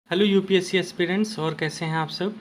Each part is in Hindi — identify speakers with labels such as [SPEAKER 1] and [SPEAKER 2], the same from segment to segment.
[SPEAKER 1] हेलो यूपीएससी एस्पिरेंट्स, और कैसे हैं आप सब।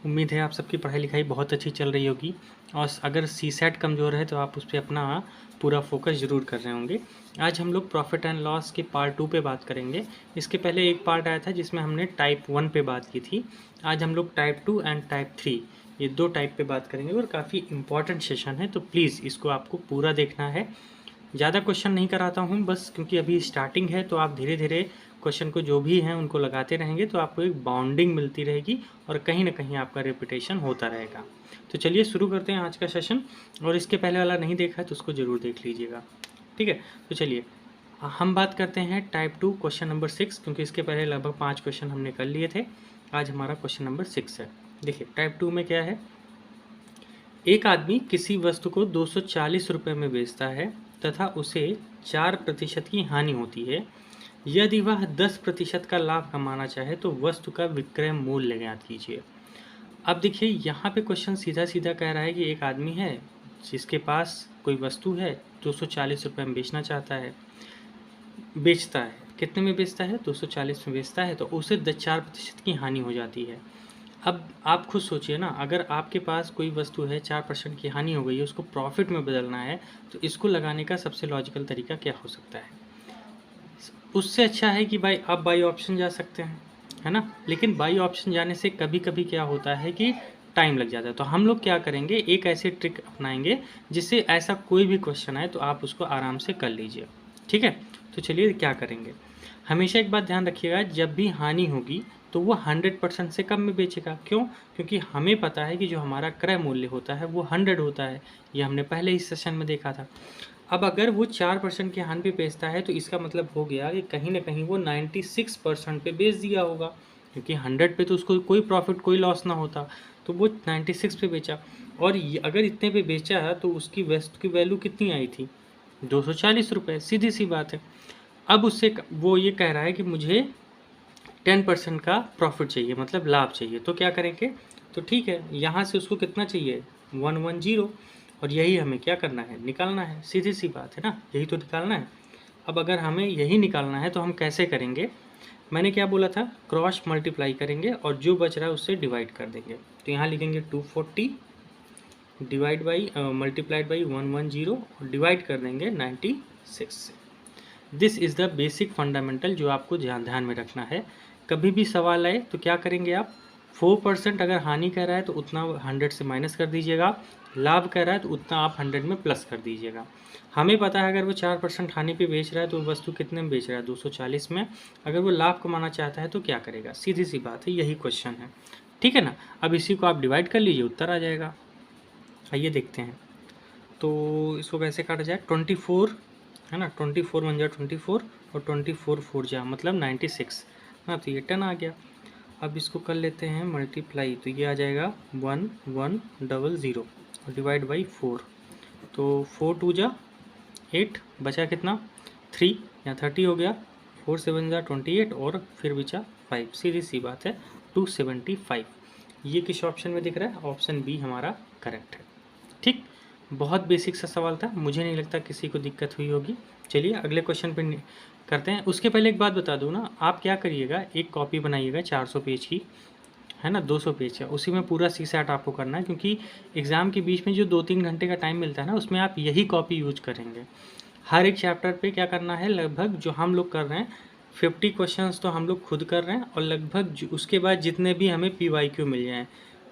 [SPEAKER 1] उम्मीद है आप सबकी पढ़ाई लिखाई बहुत अच्छी चल रही होगी। और अगर सीसैट कमज़ोर है तो आप उस पर अपना पूरा फोकस ज़रूर कर रहे होंगे। आज हम लोग प्रॉफिट एंड लॉस के पार्ट 2 पे बात करेंगे। इसके पहले एक पार्ट आया था जिसमें हमने टाइप 1 पे बात की थी। आज हम लोग टाइप 2 एंड टाइप 3 ये दो टाइप पे बात करेंगे और काफ़ी इंपॉर्टेंट सेशन है, तो प्लीज़ इसको आपको पूरा देखना है। ज़्यादा क्वेश्चन नहीं कराता हूँ बस, क्योंकि अभी स्टार्टिंग है, तो आप धीरे धीरे क्वेश्चन को जो भी हैं उनको लगाते रहेंगे तो आपको एक बाउंडिंग मिलती रहेगी और कहीं ना कहीं आपका रेपुटेशन होता रहेगा। तो चलिए शुरू करते हैं आज का सेशन। और इसके पहले वाला नहीं देखा है तो उसको ज़रूर देख लीजिएगा, ठीक है। तो चलिए हम बात करते हैं टाइप 2 क्वेश्चन नंबर 6, क्योंकि इसके पहले लगभग 5 क्वेश्चन हमने कर लिए थे। आज हमारा क्वेश्चन नंबर 6 है। देखिए टाइप 2 में क्या है। एक आदमी किसी वस्तु को 240 रुपये में बेचता है तथा उसे 4% की हानि होती है। यदि वह 10% का लाभ कमाना चाहे तो वस्तु का विक्रय मूल्य ज्ञात कीजिए। अब देखिए यहाँ पे क्वेश्चन सीधा सीधा कह रहा है कि एक आदमी है जिसके पास कोई वस्तु है, 240 रुपये में बेचना चाहता है, बेचता है। कितने में बेचता है? 240 में बेचता है, तो उसे 4% की हानि हो जाती है। अब आप खुद सोचिए ना, अगर आपके पास कोई वस्तु है, 4% की हानि हो गई है, उसको प्रॉफिट में बदलना है, तो इसको लगाने का सबसे लॉजिकल तरीका क्या हो सकता है? उससे अच्छा है कि भाई आप बाई ऑप्शन जा सकते हैं, है ना। लेकिन बाई ऑप्शन जाने से कभी कभी क्या होता है कि टाइम लग जाता है। तो हम लोग क्या करेंगे, एक ऐसी ट्रिक अपनाएंगे जिससे ऐसा कोई भी क्वेश्चन आए तो आप उसको आराम से कर लीजिए, ठीक है। तो चलिए क्या करेंगे। हमेशा एक बात ध्यान रखिएगा, जब भी हानि होगी तो वो 100% से कम में बेचेगा। क्यों? क्योंकि हमें पता है कि जो हमारा क्रय मूल्य होता है वो 100 होता है। ये हमने पहले ही सेशन में देखा था। अब अगर वो 4% के हानि पे बेचता है तो इसका मतलब हो गया कि कहीं ना कहीं वो 96% पे बेच दिया होगा, क्योंकि 100 पे तो उसको कोई प्रॉफिट कोई लॉस ना होता, तो वो 96 पे बेचा। और अगर इतने पे बेचा है तो उसकी वस्तु की वैल्यू कितनी आई थी? 240 रुपये, सीधी सी बात है। अब उससे वो ये कह रहा है कि मुझे 10% का प्रॉफिट चाहिए, मतलब लाभ चाहिए। तो क्या करेंगे, तो ठीक है, यहाँ से उसको कितना चाहिए? 110। और यही हमें क्या करना है, निकालना है। सीधी सी बात है ना, यही तो निकालना है। अब अगर हमें यही निकालना है तो हम कैसे करेंगे? मैंने क्या बोला था, क्रॉस मल्टीप्लाई करेंगे और जो बच रहा है उससे डिवाइड कर देंगे। तो यहाँ लिखेंगे 240 डिवाइड बाई मल्टीप्लाइड बाई 110 और डिवाइड कर देंगे 96 से। This is the basic fundamental जो आपको ध्यान में रखना है। कभी भी सवाल आए तो क्या करेंगे आप, 4% अगर हानि कह रहा है तो उतना 100 से माइनस कर दीजिएगा, लाभ कह रहा है तो उतना आप 100 में प्लस कर दीजिएगा। हमें पता है अगर वो 4% हानि पे बेच रहा है तो वस्तु कितने में बेच रहा है? 240 में। अगर वो लाभ कमाना चाहता है तो क्या करेगा? सीधी सी बात है, यही क्वेश्चन है, ठीक है ना। अब इसी को आप डिवाइड कर लीजिए, उत्तर आ जाएगा। आइए देखते हैं। तो इसको कैसे काटा जाए, 24 है ना, 24 बन जाए 24 और 24 4 जा मतलब 96 ना, तो ये 10 आ गया। अब इसको कर लेते हैं मल्टीप्लाई, तो ये आ जाएगा 1100 और डिवाइड बाई 4, तो 4 2 जा 8, बचा कितना? 3 या 30 हो गया। 4 7 जा 28 और फिर बचा 5। सीधी सी बात है, 275। ये किस ऑप्शन में दिख रहा है? ऑप्शन बी हमारा करेक्ट है, ठीक। बहुत बेसिक सा सवाल था, मुझे नहीं लगता किसी को दिक्कत हुई होगी। चलिए अगले क्वेश्चन पे करते हैं। उसके पहले एक बात बता दूँ ना, आप क्या करिएगा, एक कॉपी बनाइएगा 400 पेज की, है ना, 200 पेज का, उसी में पूरा सीसैट आपको करना है। क्योंकि एग्ज़ाम के बीच में जो 2-3 घंटे का टाइम मिलता है ना, उसमें आप यही कॉपी यूज करेंगे। हर एक चैप्टर पे क्या करना है, लगभग जो हम लोग कर रहे हैं 50 क्वेश्चंस तो हम लोग खुद कर रहे हैं, और लगभग उसके बाद जितने भी हमें PYQ मिल जाएँ,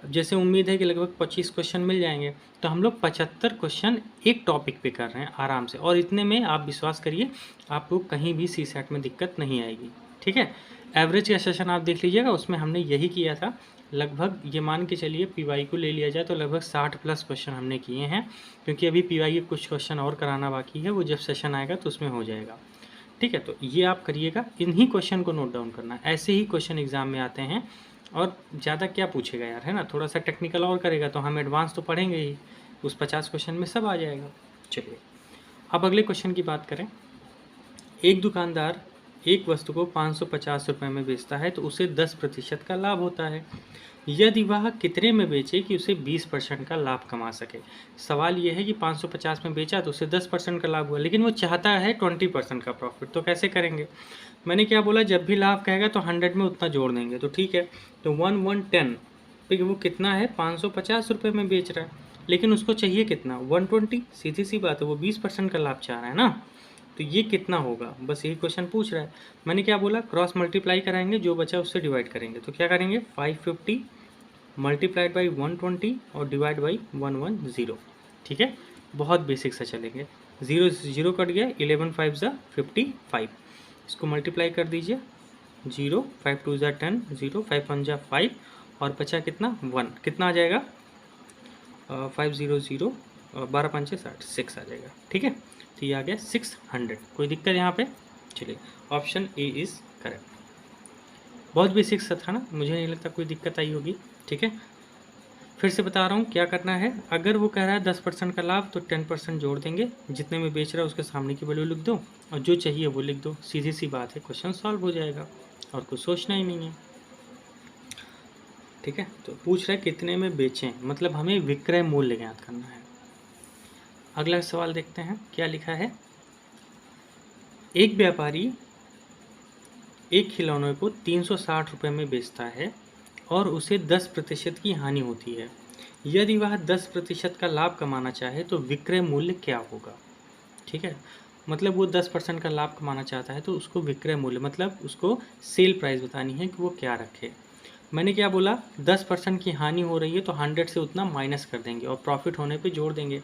[SPEAKER 1] जैसे उम्मीद है कि लगभग 25 क्वेश्चन मिल जाएंगे, तो हम लोग 75 क्वेश्चन एक टॉपिक पे कर रहे हैं आराम से। और इतने में आप विश्वास करिए, आपको कहीं भी सीसैट में दिक्कत नहीं आएगी, ठीक है। एवरेज का सेशन आप देख लीजिएगा, उसमें हमने यही किया था। लगभग ये मान के चलिए PYQ ले लिया जाए तो लगभग 60 प्लस क्वेश्चन हमने किए हैं, क्योंकि अभी PYQ कुछ क्वेश्चन और कराना बाकी है, वो जब सेशन आएगा तो उसमें हो जाएगा, ठीक है। तो ये आप करिएगा, इन्हीं क्वेश्चन को नोट डाउन करना, ऐसे ही क्वेश्चन एग्जाम में आते हैं। और ज़्यादा क्या पूछेगा यार, है ना, थोड़ा सा टेक्निकल और करेगा तो हम एडवांस तो पढ़ेंगे ही, उस 50 क्वेश्चन में सब आ जाएगा। चलिए अब अगले क्वेश्चन की बात करें। एक दुकानदार एक वस्तु को 550 रुपये में बेचता है तो उसे 10% का लाभ होता है। यदि वह कितने में बेचे कि उसे 20% का लाभ कमा सके। सवाल यह है कि 550 में बेचा तो उसे 10% का लाभ हुआ, लेकिन वो चाहता है 20% का प्रॉफिट। तो कैसे करेंगे? मैंने क्या बोला, जब भी लाभ कहेगा तो 100 में उतना जोड़ देंगे। तो ठीक है, तो 110 पे वो कितना है, 550 रुपये में बेच रहा है, लेकिन उसको चाहिए कितना, 120। सीधी सी बात है, वो 20% का लाभ चाह रहा है ना। तो ये कितना होगा, बस यही क्वेश्चन पूछ रहा है। मैंने क्या बोला, क्रॉस मल्टीप्लाई कराएंगे, जो बचा उससे डिवाइड करेंगे। तो क्या करेंगे, 550 मल्टीप्लाइड बाई 120 और डिवाइड बाई 110। ठीक है, बहुत बेसिक से चलेंगे। 0 0 कट गया, 11 5 ज़ा 55। इसको मल्टीप्लाई कर दीजिए, 0 5 2 ज़ा 10, 0 5 1 ज़ा 5 और बचा कितना, 1। कितना आ जाएगा, 500, 12 5 60, 6 आ जाएगा। ठीक है, तो ये आ गया 600। कोई दिक्कत यहाँ पे? चलिए, ऑप्शन ए इज़ करेक्ट। बहुत बेसिक सा था ना, मुझे नहीं लगता कोई दिक्कत आई होगी। ठीक है, फिर से बता रहा हूँ क्या करना है। अगर वो कह रहा है 10% का लाभ तो 10% जोड़ देंगे, जितने में बेच रहा है उसके सामने की वैल्यू लिख दो और जो चाहिए वो लिख दो। सीधी सी बात है, क्वेश्चन सॉल्व हो जाएगा और कुछ सोचना ही नहीं है। ठीक है, तो पूछ रहा है कितने में बेचें, मतलब हमें विक्रय मूल्य ज्ञात करना है। अगला सवाल देखते हैं क्या लिखा है। एक व्यापारी एक खिलौने को 360 रुपये में बेचता है और उसे 10% की हानि होती है। यदि वह 10% का लाभ कमाना चाहे तो विक्रय मूल्य क्या होगा? ठीक है, मतलब वो 10% का लाभ कमाना चाहता है तो उसको विक्रय मूल्य, मतलब उसको सेल प्राइस बतानी है कि वो क्या रखे। मैंने क्या बोला, 10% की हानि हो रही है तो 100 से उतना माइनस कर देंगे और प्रॉफिट होने पे जोड़ देंगे।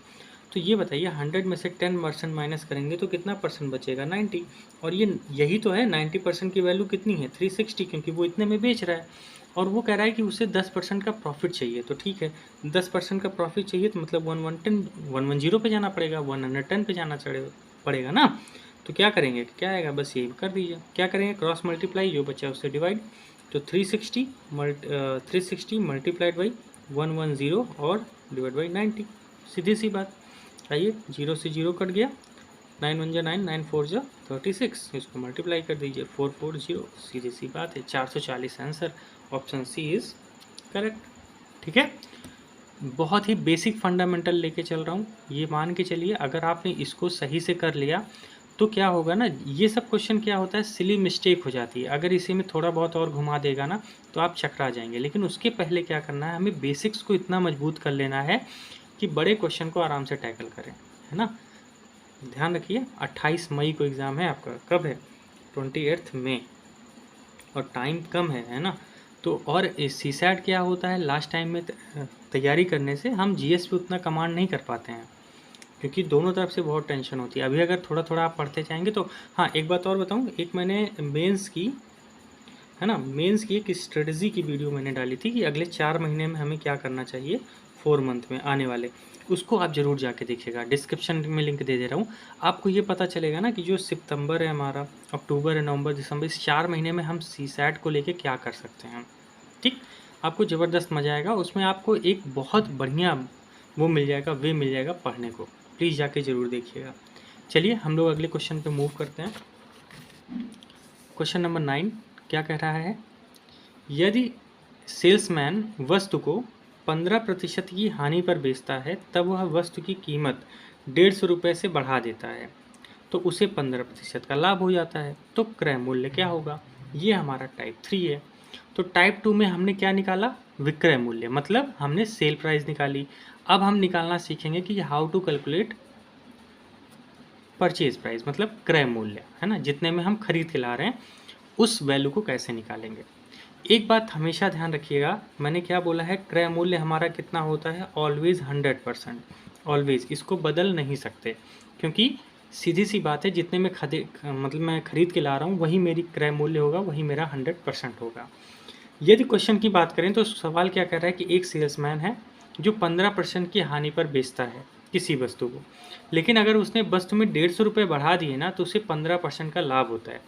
[SPEAKER 1] तो ये बताइए, 100 में से 10% माइनस करेंगे तो कितना परसेंट बचेगा, 90। और ये यही तो है, 90% की वैल्यू कितनी है, 360, क्योंकि वो इतने में बेच रहा है और वो कह रहा है कि उसे 10% का प्रॉफिट चाहिए। तो ठीक है, 10% का प्रॉफिट चाहिए तो मतलब 110 पे जाना पड़ेगा, 110 पे जाना पड़ेगा ना। तो क्या करेंगे, क्या आएगा, बस यही कर दीजिए। क्या करेंगे, क्रॉस मल्टीप्लाई, जो बचा उससे डिवाइड। तो 360 मल्टीप्लाइड बाई 110 और डिवाइड बाई 90। सीधी सी बात। आइए, 0 से 0 कट गया, 9 1 जा 9, 9 4 जा 36। इसको मल्टीप्लाई कर दीजिए, 440। सीधी सी बात है, 440 answer. Option C is correct. ठीक है, बहुत ही बेसिक फंडामेंटल लेके चल रहा हूँ। ये मान के चलिए, अगर आपने इसको सही से कर लिया तो क्या होगा ना, ये सब क्वेश्चन क्या होता है, सिली मिस्टेक हो जाती है। अगर इसी में थोड़ा बहुत और घुमा देगा ना तो आप चकरा जाएंगे। लेकिन उसके पहले क्या करना है, हमें बेसिक्स को इतना मजबूत कर लेना है कि बड़े क्वेश्चन को आराम से टैकल करें, है ना। ध्यान रखिए, 28 मई को एग्ज़ाम है आपका। कब है, 28 मई, और टाइम कम है ना। तो और सीसैट क्या होता है, लास्ट टाइम में तैयारी करने से हम जीएस पे उतना कमांड नहीं कर पाते हैं, क्योंकि दोनों तरफ से बहुत टेंशन होती है। अभी अगर थोड़ा थोड़ा आप पढ़ते जाएंगे तो। हाँ, एक बात और बताऊँ, एक मैंने मेंस की, है ना, मेंस की एक स्ट्रेटजी की वीडियो मैंने डाली थी कि अगले 4 महीने में हमें क्या करना चाहिए, 4 मंथ में आने वाले। उसको आप ज़रूर जाके देखिएगा, डिस्क्रिप्शन में लिंक दे दे रहा हूँ। आपको ये पता चलेगा ना कि जो सितंबर है हमारा, अक्टूबर है, नवंबर, दिसंबर, इस 4 महीने में हम सीसैट को लेके क्या कर सकते हैं। ठीक, आपको ज़बरदस्त मज़ा आएगा उसमें। आपको एक बहुत बढ़िया वो मिल जाएगा, वे मिल जाएगा पढ़ने को। प्लीज़ जाके ज़रूर देखिएगा। चलिए, हम लोग अगले क्वेश्चन पे मूव करते हैं। क्वेश्चन नंबर 9 क्या कह रहा है, यदि सेल्समैन वस्तु को 15% की हानि पर बेचता है तब वह वस्तु की कीमत 150 रुपये से बढ़ा देता है तो उसे 15% का लाभ हो जाता है। तो क्रय मूल्य क्या होगा? ये हमारा टाइप 3 है। तो टाइप 2 में हमने क्या निकाला, विक्रय मूल्य, मतलब हमने सेल प्राइस निकाली। अब हम निकालना सीखेंगे कि how to calculate purchase price, मतलब क्रय मूल्य, है ना, जितने में हम खरीद के ला रहे हैं उस वैल्यू को कैसे निकालेंगे। एक बात हमेशा ध्यान रखिएगा, मैंने क्या बोला है, क्रय मूल्य हमारा कितना होता है, ऑलवेज 100%, ऑलवेज, इसको बदल नहीं सकते। क्योंकि सीधी सी बात है, जितने में मतलब मैं खरीद के ला रहा हूँ वही मेरी क्रय मूल्य होगा, वही मेरा 100% होगा। यदि क्वेश्चन की बात करें तो सवाल क्या कर रहा है कि एक सेल्समैन है जो 15% की हानि पर बेचता है किसी वस्तु को, लेकिन अगर उसने वस्तु में 150 रुपये बढ़ा दिए ना तो उसे 15% का लाभ होता है।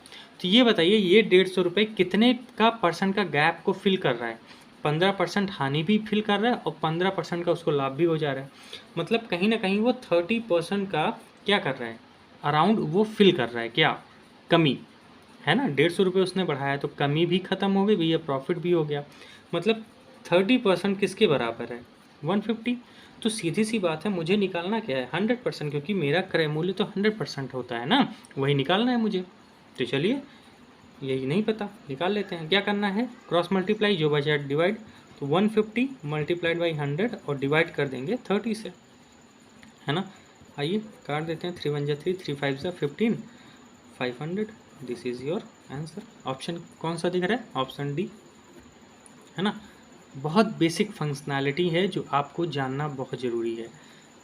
[SPEAKER 1] तो ये बताइए, ये 150 रुपये कितने का परसेंट का गैप को फिल कर रहा है? 15% हानि भी फिल कर रहा है और 15% का उसको लाभ भी हो जा रहा है। मतलब कहीं ना कहीं वो 30% का क्या कर रहा है, अराउंड वो फिल कर रहा है, क्या कमी, है ना। 150 रुपये उसने बढ़ाया तो कमी भी खत्म हो गई भैया, प्रॉफिट भी हो गया। मतलब 30% किसके बराबर है, 150। तो सीधी सी बात है, मुझे निकालना क्या है, 100%, क्योंकि मेरा क्रय मूल्य तो 100% होता है ना, वही निकालना है मुझे। तो चलिए, यही नहीं पता, निकाल लेते हैं। क्या करना है, क्रॉस मल्टीप्लाई, जो बचा डिवाइड। तो 150 मल्टीप्लाइड बाई 100 और डिवाइड कर देंगे 30 से, है ना। आइए काट देते हैं, 3 1 जा 3, 3 5 जा 15, 500। This is your answer. Option कौन सा दिख रहा है, ऑप्शन डी, है ना। बहुत बेसिक फंक्शनैलिटी है जो आपको जानना बहुत ज़रूरी है।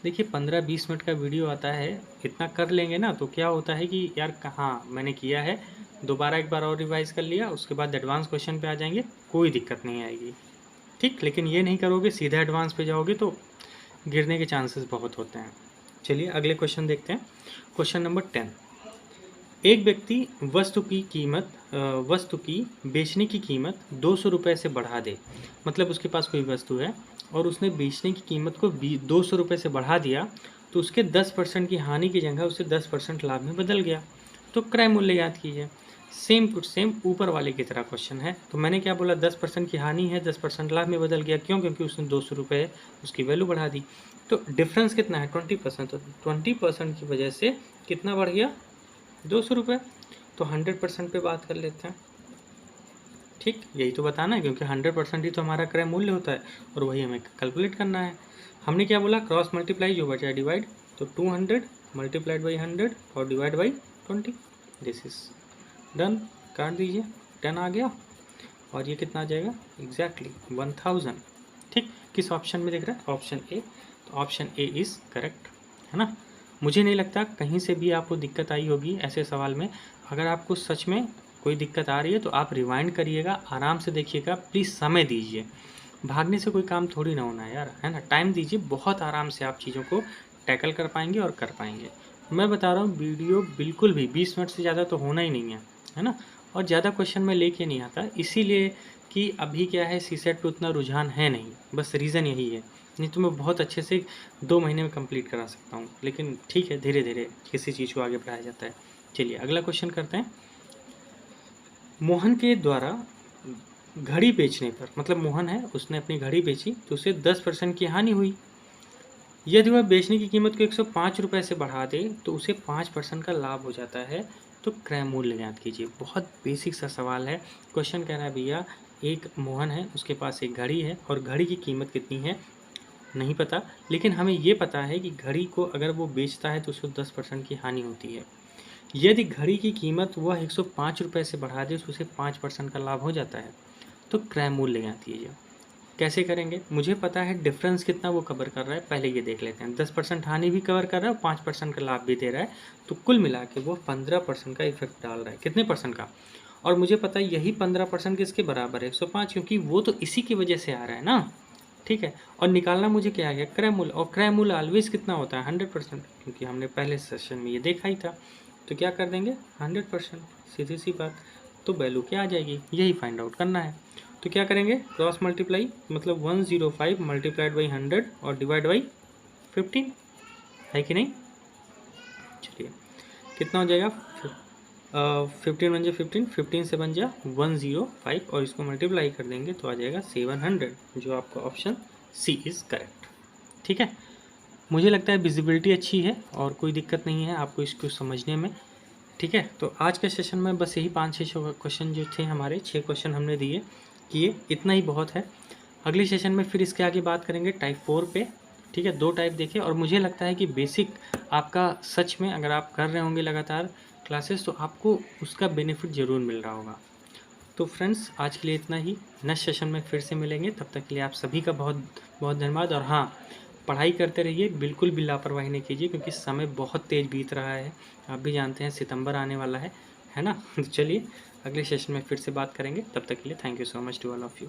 [SPEAKER 1] देखिए 15-20 मिनट का वीडियो आता है, इतना कर लेंगे ना तो क्या होता है कि यार कहाँ मैंने किया है, दोबारा एक बार और रिवाइज कर लिया, उसके बाद एडवांस क्वेश्चन पे आ जाएंगे, कोई दिक्कत नहीं आएगी, ठीक। लेकिन ये नहीं करोगे, सीधा एडवांस पे जाओगे तो गिरने के चांसेस बहुत होते हैं। चलिए अगले क्वेश्चन देखते हैं। Question number 10। एक व्यक्ति वस्तु की बेचने की कीमत 200 रुपये से बढ़ा दे। मतलब उसके पास कोई वस्तु है और उसने बेचने की कीमत को 200 रुपये से बढ़ा दिया, तो उसके 10% की हानि की जगह उसे 10% लाभ में बदल गया। तो क्रय मूल्य याद कीजिए। सेम टू सेम ऊपर वाले की तरह क्वेश्चन है। तो मैंने क्या बोला, 10% की हानि है, 10% लाभ में बदल गया। क्यों, क्योंकि उसने 200 रुपये उसकी वैल्यू बढ़ा दी। तो डिफरेंस कितना है, 20%। तो 20% की वजह से कितना बढ़ गया, 200 रुपये। तो 100% पे बात कर लेते हैं, ठीक। यही तो बताना है, क्योंकि 100% ही तो हमारा क्रय मूल्य होता है और वही हमें कैलकुलेट करना है। हमने क्या बोला, क्रॉस मल्टीप्लाई, जो बचा डिवाइड। तो 200 मल्टीप्लाइड बाई 100 और divide by 20। This is done. काट दीजिए, 10 आ गया और ये कितना आ जाएगा, एग्जैक्टली 1000, ठीक। किस ऑप्शन में दिख रहा है, ऑप्शन ए। तो ऑप्शन ए इज़ करेक्ट, है ना। मुझे नहीं लगता कहीं से भी आपको दिक्कत आई होगी ऐसे सवाल में। अगर आपको सच में कोई दिक्कत आ रही है तो आप रिवाइंड करिएगा, आराम से देखिएगा, प्लीज़ समय दीजिए। भागने से कोई काम थोड़ी ना होना है यार, है ना। टाइम दीजिए, बहुत आराम से आप चीज़ों को टैकल कर पाएंगे और कर पाएंगे। मैं बता रहा हूँ, वीडियो बिल्कुल भी 20 मिनट से ज़्यादा तो होना ही नहीं है ना। और ज़्यादा क्वेश्चन मैं लेके नहीं आता, इसीलिए कि अभी क्या है, सीसेट पे उतना रुझान है नहीं, बस रीज़न यही है। नहीं तो मैं बहुत अच्छे से 2 महीने में कंप्लीट करा सकता हूँ, लेकिन ठीक है, धीरे धीरे किसी चीज़ को आगे बढ़ाया जाता है। चलिए अगला क्वेश्चन करते हैं। मोहन के द्वारा घड़ी बेचने पर, मतलब मोहन है, उसने अपनी घड़ी बेची तो उसे 10% की हानि हुई। यदि वह बेचने की कीमत को 105 रुपये से बढ़ा दे तो उसे 5% का लाभ हो जाता है। तो क्रय मूल्य ज्ञात कीजिए। बहुत बेसिक सा सवाल है। क्वेश्चन कह रहा है भैया, एक मोहन है, उसके पास एक घड़ी है और घड़ी की कीमत कितनी है नहीं पता, लेकिन हमें ये पता है कि घड़ी को अगर वो बेचता है तो उसको 10% की हानि होती है। यदि घड़ी की कीमत वह 105 रुपये से बढ़ा दे तो उसे 5% का लाभ हो जाता है। तो क्रय मूल्य ज्ञात कीजिए। कैसे करेंगे, मुझे पता है डिफरेंस कितना वो कवर कर रहा है, पहले ये देख लेते हैं। 10% हानि भी कवर कर रहा है और 5% का लाभ भी दे रहा है, तो कुल मिला के वो 15% का इफेक्ट डाल रहा है। कितने परसेंट का, और मुझे पता है यही 15% किसके बराबर है, 105, क्योंकि वो तो इसी की वजह से आ रहा है ना, ठीक है। और निकालना मुझे क्या आ गया, क्रय मूल्य, और क्रय मूल्य ऑलवेज कितना होता है, 100%, क्योंकि हमने पहले सेशन में ये देखा ही था। तो क्या कर देंगे, 100%, सीधी सी बात। तो वैल्यू क्या आ जाएगी, यही फाइंड आउट करना है। तो क्या करेंगे, क्रॉस मल्टीप्लाई, मतलब 105 मल्टीप्लाइड बाई 100 और डिवाइड बाई 15, है कि नहीं। चलिए कितना हो जाएगा, 15 बन जाए 15, 15 से बन जा 105 और इसको मल्टीप्लाई कर देंगे तो आ जाएगा 700, जो आपका ऑप्शन सी इज़ करेक्ट, ठीक है। मुझे लगता है विजिबिलिटी अच्छी है और कोई दिक्कत नहीं है आपको इसको समझने में, ठीक है। तो आज के सेशन में बस यही 5-6 क्वेश्चन जो थे हमारे, 6 क्वेश्चन हमने दिए किए, इतना ही बहुत है। अगले सेशन में फिर इसके आगे बात करेंगे टाइप 4 पे, ठीक है। 2 टाइप देखे और मुझे लगता है कि बेसिक आपका सच में अगर आप कर रहे होंगे लगातार क्लासेस तो आपको उसका बेनिफिट ज़रूर मिल रहा होगा। तो फ्रेंड्स आज के लिए इतना ही, नेक्स्ट सेशन में फिर से मिलेंगे, तब तक के लिए आप सभी का बहुत बहुत धन्यवाद। और हाँ, पढ़ाई करते रहिए, बिल्कुल भी लापरवाही नहीं कीजिए, क्योंकि समय बहुत तेज़ बीत रहा है, आप भी जानते हैं सितंबर आने वाला है ना। तो चलिए अगले सेशन में फिर से बात करेंगे, तब तक के लिए thank you so much to all of you.